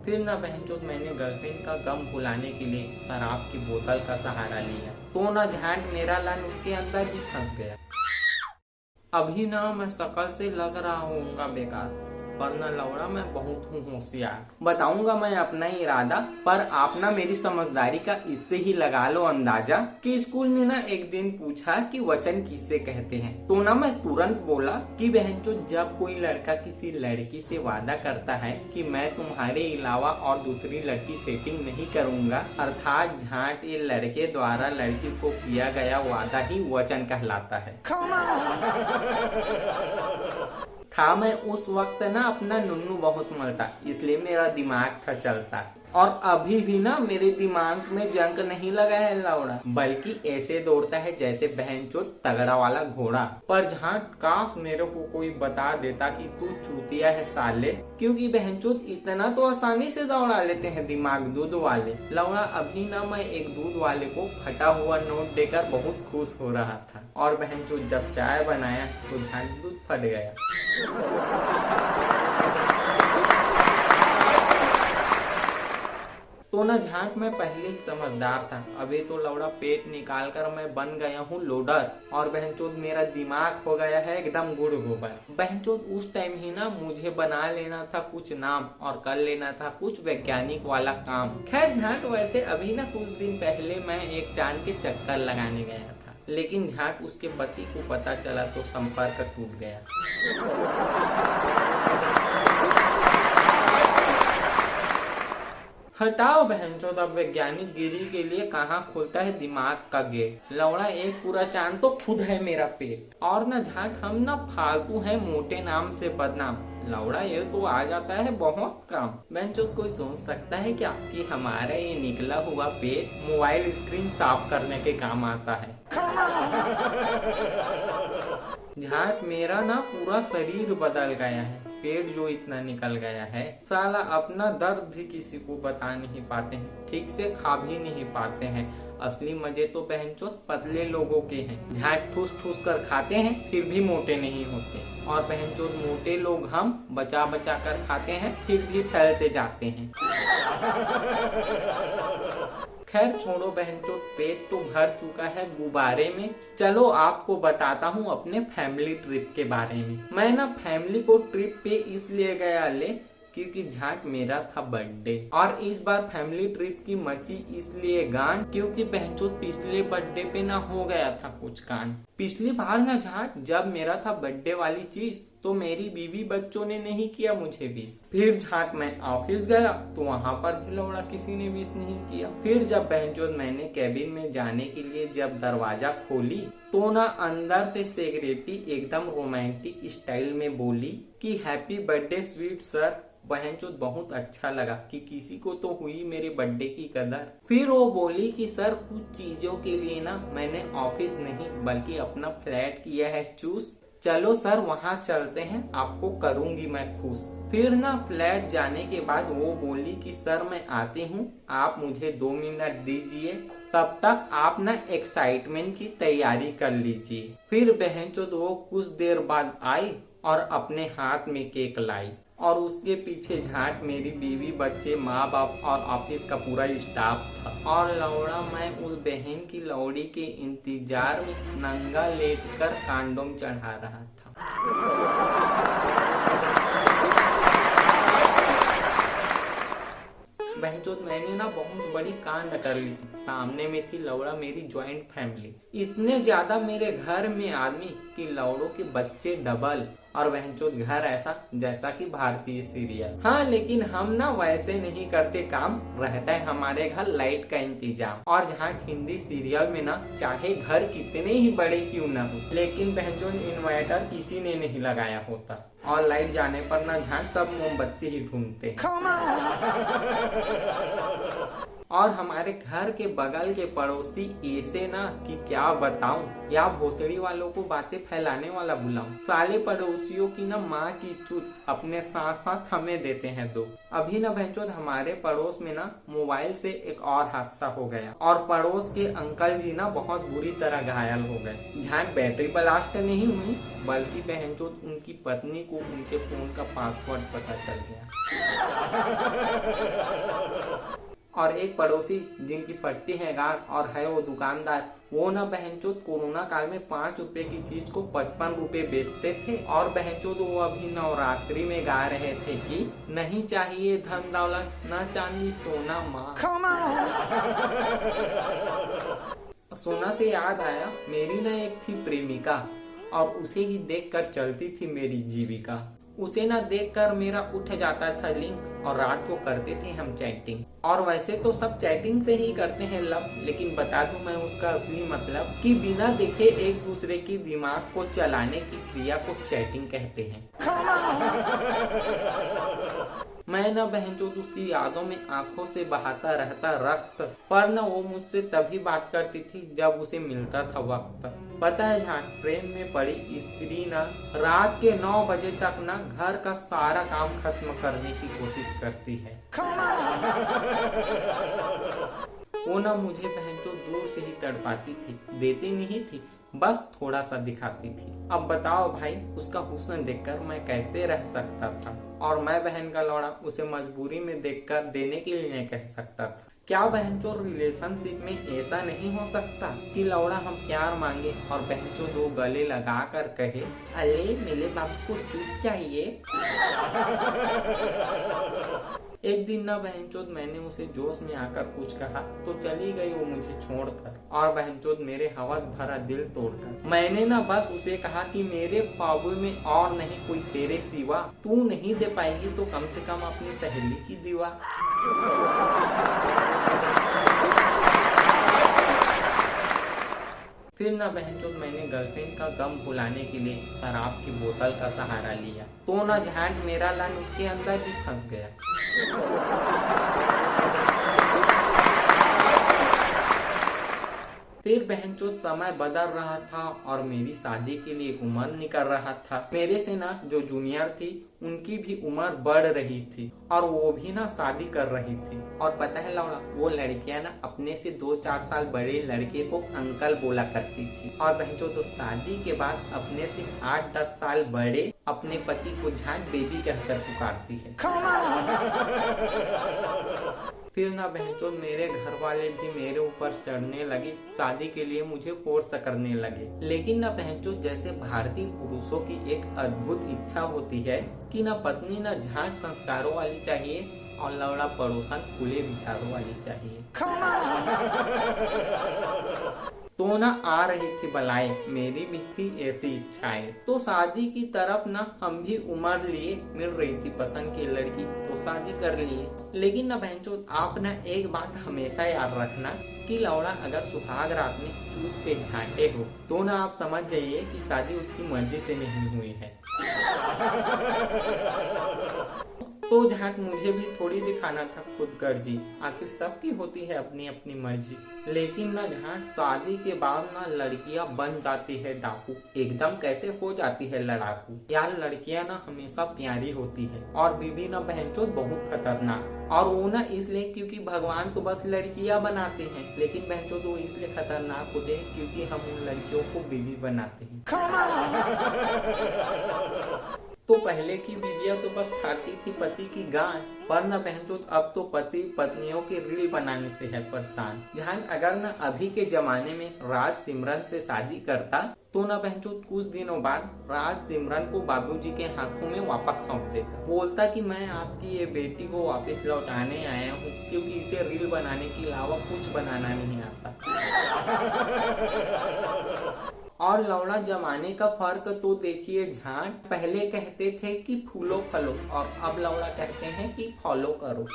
फिर ना बहनचोद मैंने गर्लफ्रेंड का गम भुलाने के लिए शराब की बोतल का सहारा लिया, तो ना झांट मेरा लन उसके अंदर ही फंस गया। अभी ना मैं शकल से लग रहा हूँगा बेकार, पर ना लौड़ा मैं बहुत हूँ होशियार। बताऊंगा मैं अपना इरादा, पर आप ना मेरी समझदारी का इससे ही लगा लो अंदाजा कि स्कूल में ना एक दिन पूछा कि वचन किसे कहते हैं, तो ना मैं तुरंत बोला कि बहनचोद जब कोई लड़का किसी लड़की से वादा करता है कि मैं तुम्हारे अलावा और दूसरी लड़की सेटिंग नहीं करूंगा, अर्थात झांट ये लड़के द्वारा लड़की को किया गया वादा ही वचन कहलाता है। था मैं उस वक्त ना अपना नुन्नू बहुत मलता, इसलिए मेरा दिमाग था चलता, और अभी भी ना मेरे दिमाग में जंग नहीं लगा है लौड़ा, बल्कि ऐसे दौड़ता है जैसे बहनचोद तगड़ा वाला घोड़ा। पर जहाँ काश मेरे को कोई बता देता कि तू चूतिया है साले, क्योंकि बहनचोद इतना तो आसानी से दौड़ा लेते हैं दिमाग दूध वाले। लौड़ा अभी ना मैं एक दूध वाले को फटा हुआ नोट देकर बहुत खुश हो रहा था, और बहनचोद जब चाय बनाया तो झांट दूध फट गया। तो ना झांक मैं पहले ही समझदार था, अभी तो लौड़ा पेट निकाल कर मैं बन गया हूँ लोडर, और बहनचोद मेरा दिमाग हो गया है एकदम गुड़ गोबर। बहनचोद उस टाइम ही ना मुझे बना लेना था कुछ नाम, और कर लेना था कुछ वैज्ञानिक वाला काम। खैर झांक वैसे अभी ना कुछ दिन पहले मैं एक चांद के चक्कर लगाने गया था, लेकिन झांक उसके पति को पता चला तो संपर्क टूट गया। हटाओ बहनचोद, अब वैज्ञानिक गिरी के लिए कहाँ खुलता है दिमाग का गेट। लौड़ा एक पूरा चांद तो खुद है मेरा पेट, और न झाट हम न फालतू है मोटे नाम से बदनाम। लौड़ा ये तो आ जाता है बहुत काम। बहनचोद कोई सोच सकता है क्या कि हमारा ये निकला हुआ पेट मोबाइल स्क्रीन साफ करने के काम आता है। झाट मेरा ना पूरा शरीर बदल गया है, पेट जो इतना निकल गया है, साला अपना दर्द भी किसी को बता नहीं पाते हैं, ठीक से खा भी नहीं पाते हैं। असली मजे तो बहनचोद पतले लोगों के हैं, झाट ठूस ठूस कर खाते हैं फिर भी मोटे नहीं होते, और बहनचोद मोटे लोग हम बचा बचा कर खाते हैं फिर भी फैलते जाते हैं। खैर छोड़ो बहनचोद, पेट तो भर चुका है गुब्बारे में। चलो आपको बताता हूँ अपने फैमिली ट्रिप के बारे में। मैं ना फैमिली को ट्रिप पे इसलिए गया ले क्योंकि झाट मेरा था बर्थडे, और इस बार फैमिली ट्रिप की मची इसलिए गान क्योंकि बहनचोद पिछले बर्थडे पे ना हो गया था कुछ कान। पिछली बार ना झाट जब मेरा था बर्थडे वाली चीज तो मेरी बीवी बच्चों ने नहीं किया मुझे विश। फिर झाट मैं ऑफिस गया तो वहाँ पर भी लौड़ा किसी ने विश नहीं किया। फिर जब बहनचोद मैंने कैबिन में जाने के लिए जब दरवाजा खोली तो ना अंदर से सेक्रेटरी एकदम रोमांटिक स्टाइल में बोली कि हैप्पी बर्थडे स्वीट सर। बहनचोद बहुत अच्छा लगा कि किसी को तो हुई मेरे बर्थडे की कदर। फिर वो बोली कि सर कुछ चीजों के लिए ना मैंने ऑफिस नहीं बल्कि अपना फ्लैट किया है चूज, चलो सर वहाँ चलते हैं, आपको करूंगी मैं खुश। फिर ना फ्लैट जाने के बाद वो बोली कि सर मैं आती हूँ, आप मुझे 2 मिनट दीजिए, तब तक आप ना एक्साइटमेंट की तैयारी कर लीजिए। फिर बहनचोद वो कुछ देर बाद आई और अपने हाथ में केक लाई, और उसके पीछे झाट मेरी बीवी बच्चे माँ बाप और ऑफिस का पूरा स्टाफ था, और लौड़ा मैं उस बहन की लौड़ी के इंतजार में नंगा लेटकर कांडोम चढ़ा रहा था। बहनचोद मैंने ना बहुत बड़ी कांड कर ली। सामने में थी लौड़ा मेरी ज्वाइंट फैमिली, इतने ज्यादा मेरे घर में आदमी कि लौड़ों के बच्चे डबल, और बहनचोद घर ऐसा जैसा कि भारतीय सीरियल। हाँ लेकिन हम ना वैसे नहीं करते काम, रहता है हमारे घर लाइट का इंतजाम, और जहाँ हिंदी सीरियल में ना चाहे घर कितने ही बड़े क्यों ना हो, लेकिन बहनचोद इन्वर्टर किसी ने नहीं लगाया होता, और लाइट जाने पर ना झाट सब मोमबत्ती ही ढूंढते। और हमारे घर के बगल के पड़ोसी ऐसे ना कि क्या बताऊं, या भोसड़ी वालों को बातें फैलाने वाला बुलाऊं। साले पड़ोसियों की ना माँ की चूत अपने साथ साथ हमें देते हैं दो। अभी ना बहनचोद हमारे पड़ोस में ना मोबाइल से एक और हादसा हो गया और पड़ोस के अंकल जी ना बहुत बुरी तरह घायल हो गए। जहाँ बैटरी ब्लास्ट नहीं हुई बल्कि बहनचोद उनकी पत्नी को उनके फोन का पासवर्ड पता चल गया। और एक पड़ोसी जिनकी पट्टी है गांठ और है वो दुकानदार, वो ना बहनचोद कोरोना काल में 5 रुपए की चीज को 55 रुपए बेचते थे। और बहनचोद वो अभी नवरात्रि में गा रहे थे कि नहीं चाहिए धन दौलत ना चांदी सोना माँ। सोना से याद आया, मेरी ना एक थी प्रेमिका और उसे ही देखकर चलती थी मेरी जीविका। उसे ना देखकर मेरा उठ जाता था लिंक और रात को करते थे हम चैटिंग। और वैसे तो सब चैटिंग से ही करते हैं लव, लेकिन बता दूं मैं उसका असली मतलब कि बिना देखे एक दूसरे की दिमाग को चलाने की क्रिया को चैटिंग कहते हैं। मैं ना बहनचोद उसकी यादों में आंखों से बहाता रहता रक्त, पर न वो मुझसे तभी बात करती थी जब उसे मिलता था वक्त। पता है जहाँ प्रेम में पड़ी स्त्री ना रात के 9 बजे तक ना घर का सारा काम खत्म करने की कोशिश करती है। वो ना मुझे बहनचोद दूर से ही तड़पाती थी, देती नहीं थी, बस थोड़ा सा दिखाती थी। अब बताओ भाई, उसका हुस्न देखकर मैं कैसे रह सकता था, और मैं बहन का लौड़ा उसे मजबूरी में देखकर देने के लिए नहीं कह सकता था। क्या बहनचोद रिलेशनशिप में ऐसा नहीं हो सकता कि लौड़ा हम प्यार मांगे और बहनचोद वो गले लगा कर कहे अले मेरे बाबू को चूत चाहिए। एक दिन ना बहनचोद मैंने उसे जोश में आकर कुछ कहा तो चली गई वो मुझे छोड़कर, और बहनचोद मेरे हवस भरा दिल तोड़कर। मैंने ना बस उसे कहा कि मेरे ख्वाबों में और नहीं कोई तेरे सिवा, तू नहीं दे पाएगी तो कम से कम अपनी सहेली की दीवा। फिर ना बहनचोद मैंने गर्लफ्रेंड का गम भुलाने के लिए शराब की बोतल का सहारा लिया, तो ना झांट मेरा लान उसके अंदर ही फंस गया। फिर बहनचोद समय बदल रहा था और मेरी शादी के लिए उम्र निकल रहा था। मेरे से ना जो जूनियर थी उनकी भी उम्र बढ़ रही थी और वो भी ना शादी कर रही थी। और पता है लौड़ा, वो लड़कियां ना अपने से 2-4 साल बड़े लड़के को अंकल बोला करती थी, और बहनचोद तो शादी के बाद अपने से 8-10 साल बड़े अपने पति को झांट बेबी कहकर पुकारती है। फिर ना बहनचोद मेरे घर वाले भी मेरे ऊपर चढ़ने लगे, शादी के लिए मुझे फोर्स करने लगे। लेकिन ना बहनचोद जैसे भारतीय पुरुषों की एक अद्भुत इच्छा होती है कि ना पत्नी ना झांट संस्कारों वाली चाहिए और लौड़ा पड़ोसन खुले विचारों वाली चाहिए। तो ना आ रही थी बलाएं, मेरी भी थी ऐसी इच्छाएं। तो शादी की तरफ ना हम भी उम्र लिए, मिल रही थी पसंद की लड़की तो शादी कर लिए। लेकिन ना बहनचोद आप ना एक बात हमेशा याद रखना कि लौड़ा अगर सुहाग रात में चूत पे झांटे हो तो ना आप समझ जाइए कि शादी उसकी मर्जी से नहीं हुई है। तो झांट मुझे भी थोड़ी दिखाना था खुद गर्जी, आखिर सबकी होती है अपनी अपनी मर्जी। लेकिन ना झांट शादी के बाद ना लड़कियां बन जाती है डाकू, एकदम कैसे हो जाती है लड़ाकू। यार लड़कियां ना हमेशा प्यारी होती है और बीबी ना बहनचोद बहुत खतरनाक। और वो ना इसलिए क्योंकि भगवान तो बस लड़कियां बनाते हैं, लेकिन बहनचोद वो इसलिए खतरनाक होते हैं क्योंकि हम उन लड़कियों को बीबी बनाते हैं। तो पहले की बीवियां तो बस खाती थी पति की गांड, पर ना बहनचोद अब तो पति पत्नियों के रील बनाने से है परेशान। जहां अगर ना अभी के जमाने में राज सिमरन से शादी करता तो ना बहनचोद कुछ दिनों बाद राज सिमरन को बाबूजी के हाथों में वापस सौंप देता, बोलता कि मैं आपकी ये बेटी को वापस लौटाने आया हूँ क्योंकि इसे रील बनाने के अलावा कुछ बनाना नहीं आता। और लौड़ा जमाने का फर्क तो देखिए झांट, पहले कहते थे कि फूलो फलो और अब लौड़ा कहते हैं कि फॉलो करो।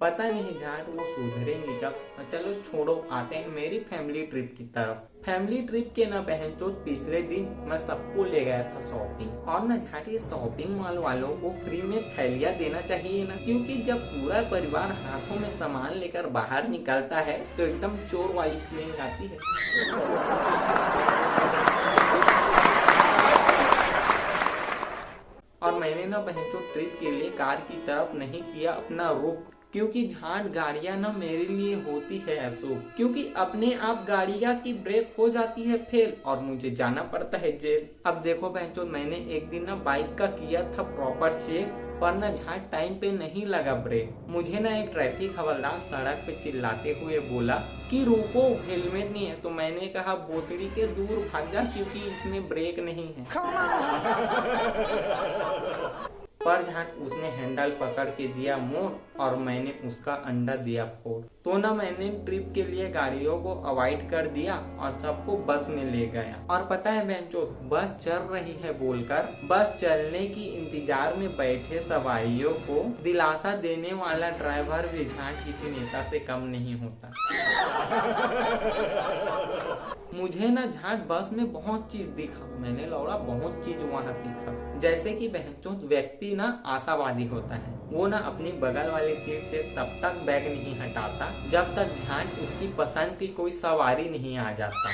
पता नहीं जाट वो सुधरेंगी कब। चलो छोड़ो, आते हैं मेरी फैमिली ट्रिप की तरफ। फैमिली ट्रिप के ना बहनचोद पिछले दिन मैं सबको ले गया था शॉपिंग, और ना जाट ये शॉपिंग मॉल वालों को फ्री में थैलियाँ देना चाहिए ना, क्योंकि जब पूरा परिवार हाथों में सामान लेकर बाहर निकलता है तो एकदम चोर वाली फीलिंग आती है। और मैंने ना बहनचोद ट्रिप के लिए कार की तरफ नहीं किया अपना रुख, क्योंकि झाट गाड़ियां ना मेरे लिए होती है अशुभ, क्योंकि अपने आप गाड़ियां की ब्रेक हो जाती है फेल और मुझे जाना पड़ता है जेल। अब देखो बहनचोद, मैंने एक दिन ना बाइक का किया था प्रॉपर चेक, पर ना झाट टाइम पे नहीं लगा ब्रेक। मुझे ना एक ट्रैफिक हवलदार सड़क पे चिल्लाते हुए बोला कि रुको हेलमेट नहीं है, तो मैंने कहा भोसड़ी के दूर भाग जा क्योंकि इसमें ब्रेक नहीं है। पर झाट उसने हैंडल पकड़ के दिया मोड़ और मैंने उसका अंडा दिया फोड़। तो ना मैंने ट्रिप के लिए गाड़ियों को अवॉइड कर दिया और सबको बस में ले गया। और पता है बहनचोद, बस चल रही है बोलकर बस चलने की इंतजार में बैठे सवारियों को दिलासा देने वाला ड्राइवर भी झाट किसी नेता से कम नहीं होता। मुझे ना झाट बस में बहुत चीज दिखा, मैंने लौड़ा बहुत चीज वहाँ सीखा। जैसे कि बहनचोद व्यक्ति ना आशावादी होता है, वो ना अपनी बगल वाली सीट से तब तक बैग नहीं हटाता जब तक झाट उसकी पसंद की कोई सवारी नहीं आ जाता।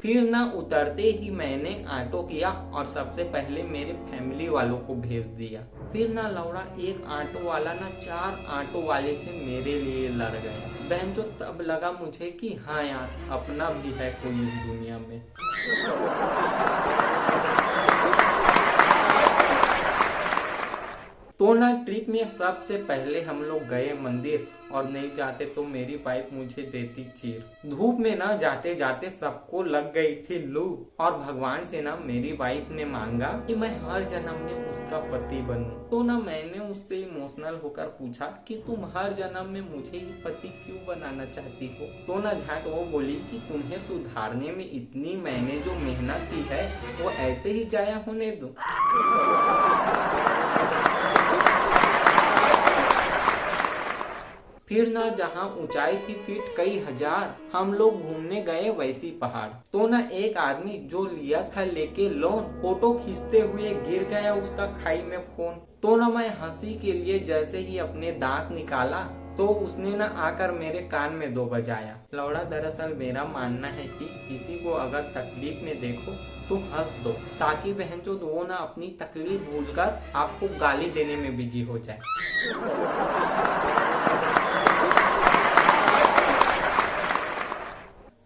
फिर ना उतरते ही मैंने ऑटो किया और सबसे पहले मेरे फैमिली वालों को भेज दिया। फिर ना लौड़ा एक ऑटो वाला ना 4 ऑटो वाले से मेरे लिए लड़ गया। बहन जो तब लगा मुझे कि हाँ यार, अपना भी है कोई इस दुनिया में। तो ना ट्रिप में सबसे पहले हम लोग गए मंदिर, और नहीं जाते तो मेरी वाइफ मुझे देती चीर। धूप में ना जाते जाते सबको लग गई थी लू, और भगवान से ना मेरी वाइफ ने मांगा कि मैं हर जन्म में उसका पति बनूं। तो ना मैंने उससे इमोशनल होकर पूछा कि तुम हर जन्म में मुझे ही पति क्यों बनाना चाहती हो। तो ना झाट वो बोली कि तुम्हें सुधारने में इतनी मैंने जो मेहनत की है वो ऐसे ही जाया होने दो। फिर ना जहाँ ऊंचाई थी फीट कई हजार, हम लोग घूमने गए वैसी पहाड़। तो ना एक आदमी जो लिया था लेके लोन, फोटो खींचते हुए गिर गया उसका खाई में फोन। तो ना मैं हंसी के लिए जैसे ही अपने दांत निकाला तो उसने ना आकर मेरे कान में 2 बजाया। लौड़ा दरअसल मेरा मानना है कि किसी को अगर तकलीफ में देखो तो हंस दो, ताकि बहन जो वो ना अपनी तकलीफ भूलकर आपको गाली देने में बिजी हो जाए।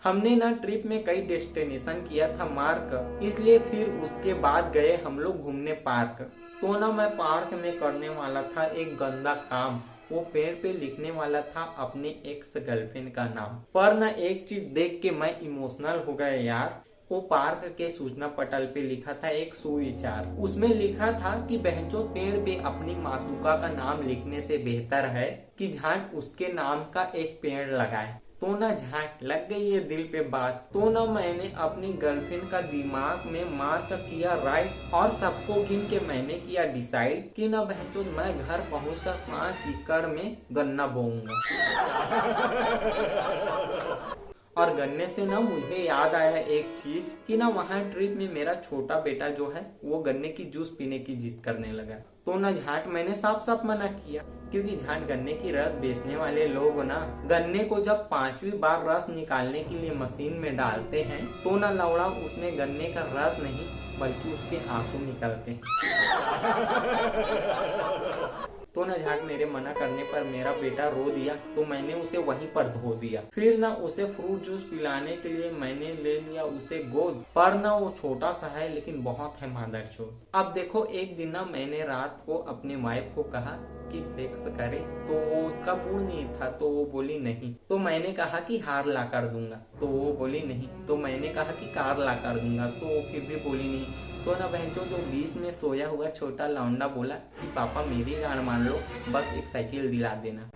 हमने ना ट्रिप में कई डेस्टिनेशन किया था मार्क, इसलिए फिर उसके बाद गए हम लोग घूमने पार्क। तो ना मैं पार्क में करने वाला था एक गंदा काम, वो पेड़ पे लिखने वाला था अपने एक्स गर्लफ्रेंड का नाम। पर ना एक चीज देख के मैं इमोशनल हो गया यार। वो पार्क के सूचना पटल पे लिखा था एक सुविचार। उसमें लिखा था कि बहनचोद पेड़ पे अपनी मासूका का नाम लिखने से बेहतर है कि झाट उसके नाम का एक पेड़ लगाए। तो ना झाट लग गई है दिल पे बात। तो ना मैंने अपनी गर्लफ्रेंड का दिमाग में मार्क किया राइट, और सबको गिन के मैंने किया डिसाइड कि ना बहनचोद मैं घर पहुंचकर 5 एकड़ में गन्ना बोऊंगा। और गन्ने से ना मुझे याद आया एक चीज कि ना वहाँ ट्रिप में मेरा छोटा बेटा जो है वो गन्ने की जूस पीने की जिद करने लगा। तो ना झाट मैंने साफ साफ मना किया, क्योंकि झाट गन्ने की रस बेचने वाले लोग ना गन्ने को जब 5वीं बार रस निकालने के लिए मशीन में डालते हैं तो ना लौड़ा उसमें गन्ने का रस नहीं बल्कि उसके आंसू निकलते हैं। तो ना झाट मेरे मना करने पर मेरा बेटा रो दिया, तो मैंने उसे वहीं पर धो दिया। फिर ना उसे फ्रूट जूस पिलाने के लिए मैंने ले लिया उसे गोद, पर ना वो छोटा सा है लेकिन बहुत है मादरचोद। अब देखो एक दिन ना मैंने रात को अपनी वाइफ को कहा कि सेक्स करे, तो वो उसका मूड नहीं था, तो वो बोली नहीं। तो मैंने कहा कि हार ला कर दूंगा, तो वो बोली नहीं। तो मैंने कहा कि कार ला कर दूंगा, तो वो फिर भी बोली नहीं। तो ना बहनचोद जो बीच में सोया हुआ छोटा लौंडा बोला कि पापा मेरी गाड़ मान लो, बस एक साइकिल दिला देना।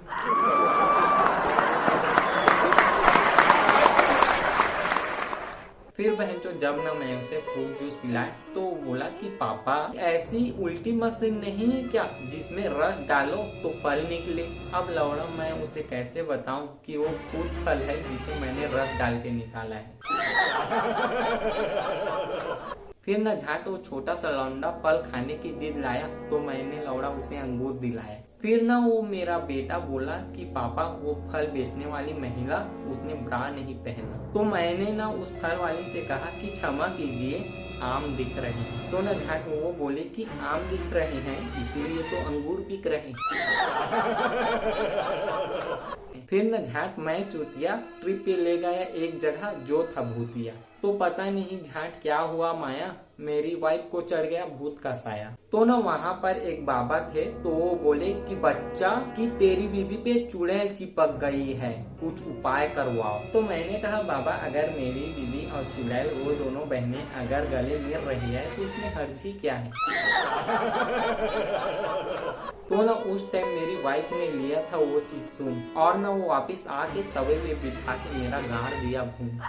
फिर बहनचोद जब ना मैं उसे फ्रूट जूस पिलाया तो वो बोला कि पापा ऐसी उल्टी मशीन नहीं है क्या जिसमें रस डालो तो फल निकले। अब लौड़ा मैं उसे कैसे बताऊं कि वो खुद फल है जिसे मैंने रस डाल के निकाला है। फिर न झाट वो छोटा सा लौंडा फल खाने की जिद लाया तो मैंने लौड़ा उसे अंगूर दिलाया। फिर ना वो मेरा बेटा बोला कि पापा वो फल बेचने वाली महिला उसने ब्रा नहीं पहना। तो मैंने ना उस फल वाली से कहा कि क्षमा कीजिए आम दिख रहे हैं। तो न झाट वो बोले कि आम दिख रहे हैं इसीलिए तो अंगूर बिक रहे हैं। फिर न झाट मैं चूतिया ट्रिप पे ले गया एक जगह जो था भूतिया। तो पता नहीं झाट क्या हुआ माया मेरी वाइफ को चढ़ गया भूत का साया। तो न वहाँ पर एक बाबा थे तो वो बोले कि बच्चा कि तेरी बीवी पे चुड़ैल चिपक गई है कुछ उपाय करवाओ। तो मैंने कहा बाबा अगर मेरी बीवी और चुड़ैल वो दोनों बहनें अगर गले मिल रही है तो इसमें हर्जी क्या है। तो ना उस टाइम मेरी वाइफ ने लिया था वो चीज सुन और ना वो वापिस आके तवे पे बिठा के मेरा गाड़ दिया भून।